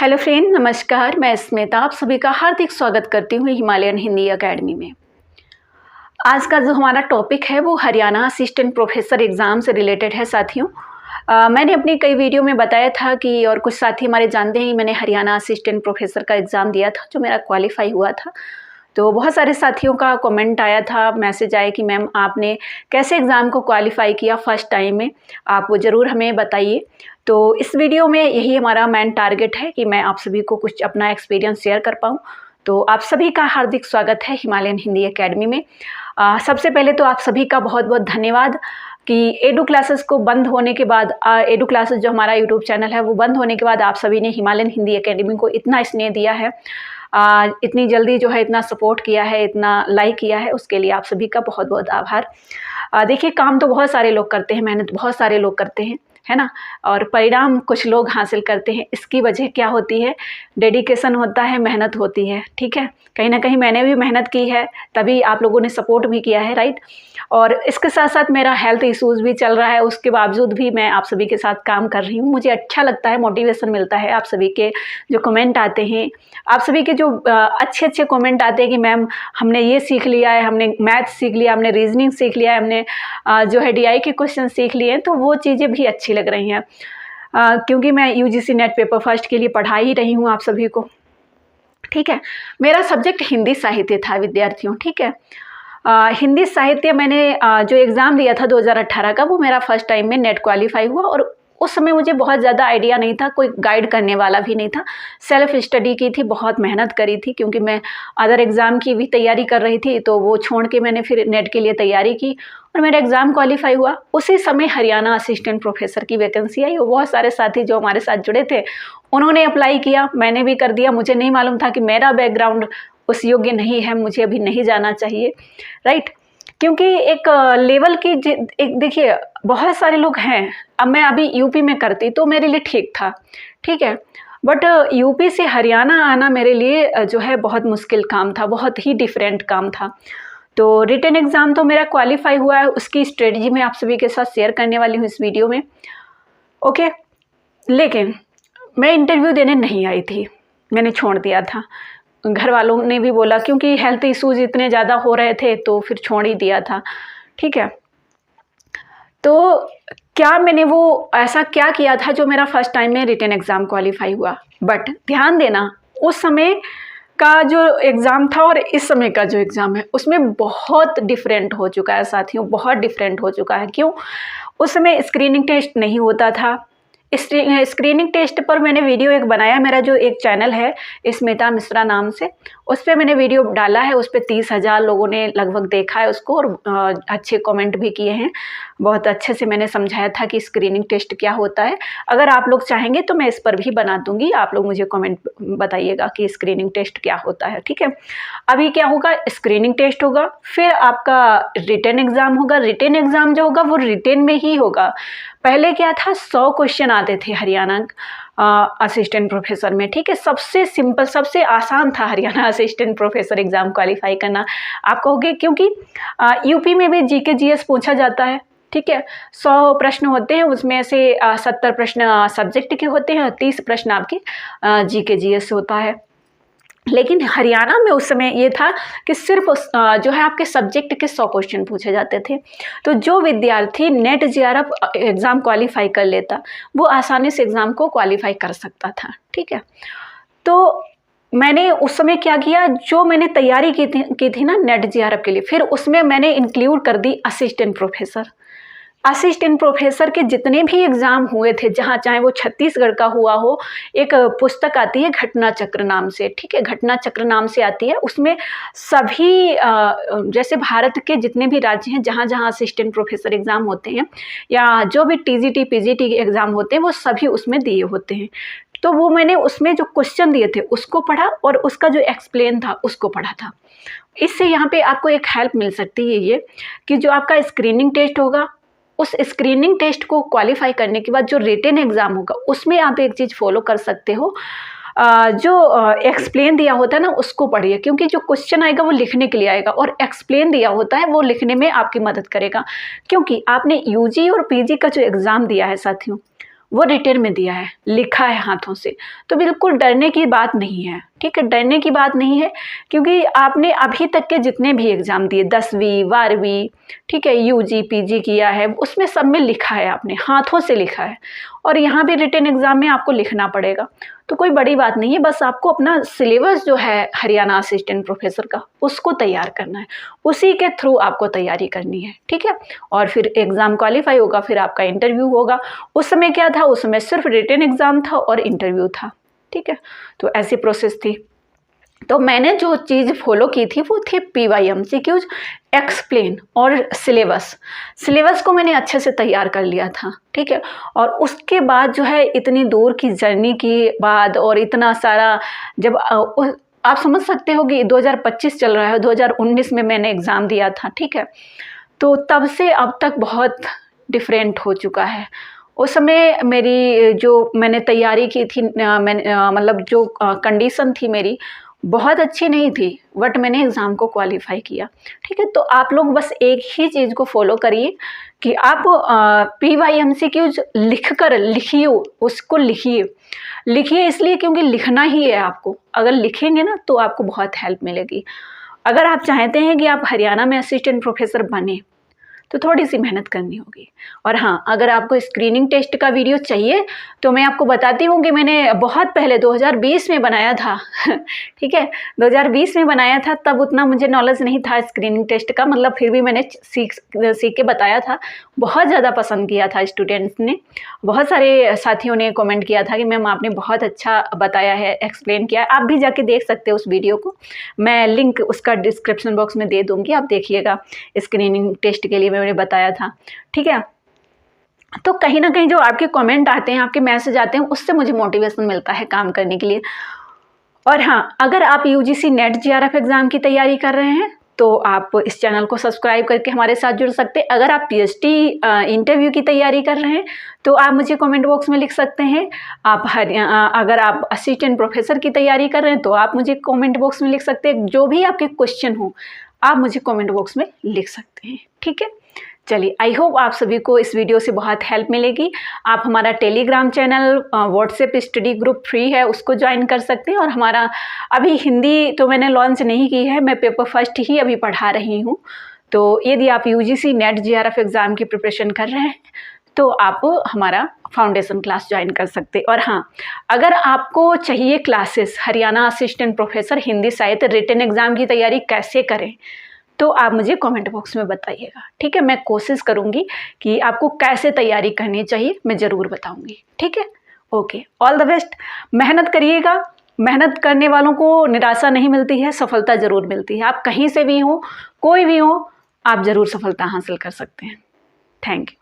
Hello friend, नमस्कार। मैं स्मिता आप सभी का हार्दिक स्वागत करती हूँ हिमालयन हिंदी एकेडमी में। आज का जो हमारा टॉपिक है वो हरियाणा असिस्टेंट प्रोफेसर एग्ज़ाम से रिलेटेड है साथियों। मैंने अपनी कई वीडियो में बताया था कि और कुछ साथी हमारे जानते हैं मैंने हरियाणा असिस्टेंट प्रोफेसर का एग्ज़ाम दिया था जो मेरा क्वालिफाई हुआ था। तो बहुत सारे साथियों का कमेंट आया था, मैसेज आया कि मैम आपने कैसे एग्ज़ाम को क्वालिफ़ाई किया फर्स्ट टाइम में, आप वो ज़रूर हमें बताइए। तो इस वीडियो में यही हमारा मेन टारगेट है कि मैं आप सभी को कुछ अपना एक्सपीरियंस शेयर कर पाऊँ। तो आप सभी का हार्दिक स्वागत है हिमालयन हिंदी एकेडमी में। सबसे पहले तो आप सभी का बहुत बहुत धन्यवाद कि एडू क्लासेस को बंद होने के बाद एडू क्लासेस जो हमारा यूट्यूब चैनल है वो बंद होने के बाद आप सभी ने हिमालयन हिंदी एकेडमी को इतना स्नेह दिया है, इतनी जल्दी जो है इतना सपोर्ट किया है, इतना लाइक किया है, उसके लिए आप सभी का बहुत बहुत आभार। देखिए, काम तो बहुत सारे लोग करते हैं, मेहनत बहुत सारे लोग करते हैं, है ना, और परिणाम कुछ लोग हासिल करते हैं। इसकी वजह क्या होती है? डेडिकेशन होता है, मेहनत होती है। ठीक है, कहीं ना कहीं मैंने भी मेहनत की है, तभी आप लोगों ने सपोर्ट भी किया है, राइट। और इसके साथ साथ मेरा हेल्थ इश्यूज़ भी चल रहा है, उसके बावजूद भी मैं आप सभी के साथ काम कर रही हूँ। मुझे अच्छा लगता है, मोटिवेशन मिलता है। आप सभी के जो कमेंट आते हैं, आप सभी के जो अच्छे अच्छे कमेंट आते हैं कि मैम हमने ये सीख लिया है, हमने मैथ सीख लिया, हमने रीजनिंग सीख लिया है, हमने जो है डीआई के क्वेश्चन सीख लिए हैं, तो वो चीज़ें भी अच्छी लग रही हैं। क्योंकि मैं यूजीसी नेट पेपर फर्स्ट के लिए पढ़ा ही रही हूँ आप सभी को। ठीक है, मेरा सब्जेक्ट हिंदी साहित्य था विद्यार्थियों। ठीक है, हिंदी साहित्य मैंने जो एग्ज़ाम दिया था 2018 का, वो मेरा फर्स्ट टाइम में नेट क्वालिफाई हुआ। और उस समय मुझे बहुत ज़्यादा आइडिया नहीं था, कोई गाइड करने वाला भी नहीं था। सेल्फ स्टडी की थी, बहुत मेहनत करी थी, क्योंकि मैं अदर एग्ज़ाम की भी तैयारी कर रही थी, तो वो छोड़ के मैंने फिर नेट के लिए तैयारी की और मेरा एग्ज़ाम क्वालिफाई हुआ। उसी समय हरियाणा असिस्टेंट प्रोफेसर की वैकेंसी आई और बहुत सारे साथी जो हमारे साथ जुड़े थे उन्होंने अप्लाई किया, मैंने भी कर दिया। मुझे नहीं मालूम था कि मेरा बैकग्राउंड उस योग्य नहीं है, मुझे अभी नहीं जाना चाहिए, राइट। क्योंकि एक लेवल की एक देखिए, बहुत सारे लोग हैं। अब मैं अभी यूपी में करती तो मेरे लिए ठीक था, ठीक है, बट यूपी से हरियाणा आना मेरे लिए जो है बहुत मुश्किल काम था, बहुत ही डिफरेंट काम था। तो रिटन एग्ज़ाम तो मेरा क्वालिफाई हुआ है, उसकी स्ट्रेटजी मैं आप सभी के साथ शेयर करने वाली हूँ इस वीडियो में। ओके, लेकिन मैं इंटरव्यू देने नहीं आई थी, मैंने छोड़ दिया था। घर वालों ने भी बोला, क्योंकि हेल्थ इश्यूज इतने ज़्यादा हो रहे थे, तो फिर छोड़ ही दिया था। ठीक है, तो क्या मैंने वो ऐसा क्या किया था जो मेरा फर्स्ट टाइम में रिटन एग्ज़ाम क्वालिफाई हुआ? बट ध्यान देना, उस समय का जो एग्ज़ाम था और इस समय का जो एग्ज़ाम है उसमें बहुत डिफरेंट हो चुका है साथियों, बहुत डिफरेंट हो चुका है। क्यों? उस समय स्क्रीनिंग टेस्ट नहीं होता था। स्क्रीनिंग टेस्ट पर मैंने वीडियो एक बनाया, मेरा जो एक चैनल है स्मिता मिश्रा नाम से, उस पर मैंने वीडियो डाला है। उस पर 30,000 लोगों ने लगभग देखा है उसको और अच्छे कमेंट भी किए हैं। बहुत अच्छे से मैंने समझाया था कि स्क्रीनिंग टेस्ट क्या होता है। अगर आप लोग चाहेंगे तो मैं इस पर भी बना दूंगी, आप लोग मुझे कमेंट बताइएगा कि स्क्रीनिंग टेस्ट क्या होता है। ठीक है, अभी क्या होगा, स्क्रीनिंग टेस्ट होगा, फिर आपका रिटन एग्ज़ाम होगा। रिटन एग्ज़ाम जो होगा वो रिटन में ही होगा। पहले क्या था, 100 क्वेश्चन आते थे हरियाणा असिस्टेंट प्रोफेसर में। ठीक है, सबसे सिंपल, सबसे आसान था Haryana assistant professor exam qualify करना। आप कहोगे क्योंकि यूपी में भी जीके जीएस पूछा जाता है। ठीक है, 100 प्रश्न होते हैं, उसमें से 70 प्रश्न सब्जेक्ट के होते हैं और 30 प्रश्न आपके जीके जीएस होता है। लेकिन हरियाणा में उस समय ये था कि सिर्फ जो है आपके सब्जेक्ट के 100 क्वेश्चन पूछे जाते थे। तो जो विद्यार्थी नेट जेआरएफ एग्ज़ाम क्वालिफाई कर लेता वो आसानी से एग्ज़ाम को क्वालिफाई कर सकता था। ठीक है, तो मैंने उस समय क्या किया, जो मैंने तैयारी की थी ना नेट जेआरएफ के लिए, फिर उसमें मैंने इंक्लूड कर दी असिस्टेंट प्रोफेसर। असिस्टेंट प्रोफेसर के जितने भी एग्ज़ाम हुए थे, जहाँ चाहे वो छत्तीसगढ़ का हुआ हो, एक पुस्तक आती है घटना चक्र नाम से। ठीक है, घटना चक्र नाम से आती है, उसमें सभी जैसे भारत के जितने भी राज्य हैं जहाँ जहाँ असिस्टेंट प्रोफेसर एग्ज़ाम होते हैं या जो भी टीजीटी पीजीटी के एग्ज़ाम होते हैं वो सभी उसमें दिए होते हैं। तो वो मैंने उसमें जो क्वेश्चन दिए थे उसको पढ़ा और उसका जो एक्सप्लेन था उसको पढ़ा था। इससे यहाँ पे आपको एक हेल्प मिल सकती है ये कि जो आपका स्क्रीनिंग टेस्ट होगा, उस स्क्रीनिंग टेस्ट को क्वालिफाई करने के बाद जो रिटन एग्ज़ाम होगा उसमें आप एक चीज़ फॉलो कर सकते हो, जो एक्सप्लेन दिया होता है ना उसको पढ़िए, क्योंकि जो क्वेश्चन आएगा वो लिखने के लिए आएगा और एक्सप्लेन दिया होता है वो लिखने में आपकी मदद करेगा। क्योंकि आपने यूजी और पीजी का जो एग्ज़ाम दिया है साथियों, वो रिटन में दिया है, लिखा है हाथों से। तो बिल्कुल डरने की बात नहीं है, ठीक है, डरने की बात नहीं है, क्योंकि आपने अभी तक के जितने भी एग्ज़ाम दिए 10वीं 12वीं, ठीक है, यूजी पीजी किया है, उसमें सब में लिखा है, आपने हाथों से लिखा है, और यहाँ भी रिटन एग्ज़ाम में आपको लिखना पड़ेगा। तो कोई बड़ी बात नहीं है, बस आपको अपना सिलेबस जो है हरियाणा असिस्टेंट प्रोफेसर का, उसको तैयार करना है, उसी के थ्रू आपको तैयारी करनी है, ठीक है। और फिर एग्ज़ाम क्वालिफाई होगा, फिर आपका इंटरव्यू होगा। उस समय क्या था, उस समय सिर्फ रिटन एग्ज़ाम था और इंटरव्यू था, ठीक है। तो ऐसी प्रोसेस थी। तो मैंने जो चीज़ फॉलो की थी वो थी PYMCQs, एक्सप्लेन और सिलेबस को मैंने अच्छे से तैयार कर लिया था, ठीक है। और उसके बाद जो है इतनी दूर की जर्नी के बाद और इतना सारा, जब आप समझ सकते हो कि 2025 चल रहा है, 2019 में मैंने एग्ज़ाम दिया था, ठीक है। तो तब से अब तक बहुत डिफरेंट हो चुका है। उस समय मेरी जो मैंने तैयारी की थी, मतलब जो कंडीशन थी मेरी बहुत अच्छी नहीं थी, बट मैंने एग्ज़ाम को क्वालिफाई किया, ठीक है। तो आप लोग बस एक ही चीज़ को फॉलो करिए कि आप PYMCQs लिखिए, उसको लिखिए इसलिए क्योंकि लिखना ही है आपको। अगर लिखेंगे ना तो आपको बहुत हेल्प मिलेगी। अगर आप चाहते हैं कि आप हरियाणा में असिस्टेंट प्रोफेसर बने तो थोड़ी सी मेहनत करनी होगी। और हाँ, अगर आपको स्क्रीनिंग टेस्ट का वीडियो चाहिए तो मैं आपको बताती हूँ कि मैंने बहुत पहले 2020 में बनाया था ठीक है, 2020 में बनाया था, तब उतना मुझे नॉलेज नहीं था स्क्रीनिंग टेस्ट का, मतलब फिर भी मैंने सीख के बताया था। बहुत ज़्यादा पसंद किया था स्टूडेंट्स ने, बहुत सारे साथियों ने कमेंट किया था कि मैम आपने बहुत अच्छा बताया है, एक्सप्लेन किया है। आप भी जाके देख सकते हो उस वीडियो को, मैं लिंक उसका डिस्क्रिप्शन बॉक्स में दे दूँगी, आप देखिएगा। स्क्रीनिंग टेस्ट के लिए मैंने बताया था, ठीक है। तो कहीं ना कहीं जो आपके कमेंट आते हैं, आपके मैसेज आते हैं, उससे मुझे मोटिवेशन मिलता है काम करने के लिए। और हाँ, अगर आप UGC नेट GRF एग्ज़ाम की तैयारी कर रहे हैं तो आप इस चैनल को सब्सक्राइब करके हमारे साथ जुड़ सकते हैं। अगर आप PhD इंटरव्यू की तैयारी कर रहे हैं तो आप मुझे कमेंट बॉक्स में लिख सकते हैं। अगर आप असिस्टेंट प्रोफेसर की तैयारी कर रहे हैं तो आप मुझे कमेंट बॉक्स में लिख सकते हैं। जो भी आपके क्वेश्चन हो आप मुझे कमेंट बॉक्स में लिख सकते हैं, ठीक है। चलिए, आई होप आप सभी को इस वीडियो से बहुत हेल्प मिलेगी। आप हमारा Telegram channel, WhatsApp study group free है, उसको ज्वाइन कर सकते हैं। और हमारा अभी हिंदी तो मैंने लॉन्च नहीं की है, मैं पेपर फर्स्ट ही अभी पढ़ा रही हूँ। तो यदि आप UGC नेट GRF एग्ज़ाम की प्रिपरेशन कर रहे हैं तो आप हमारा फाउंडेशन क्लास ज्वाइन कर सकते। और हाँ, अगर आपको चाहिए classes Haryana assistant professor Hindi साहित्य रिटन एग्ज़ाम की तैयारी कैसे करें तो आप मुझे कमेंट बॉक्स में बताइएगा, ठीक है। मैं कोशिश करूँगी कि आपको कैसे तैयारी करनी चाहिए, मैं ज़रूर बताऊँगी, ठीक है। Okay, all the best. मेहनत करिएगा, मेहनत करने वालों को निराशा नहीं मिलती है, सफलता ज़रूर मिलती है। आप कहीं से भी हो, कोई भी हो, आप ज़रूर सफलता हासिल कर सकते हैं। Thank you.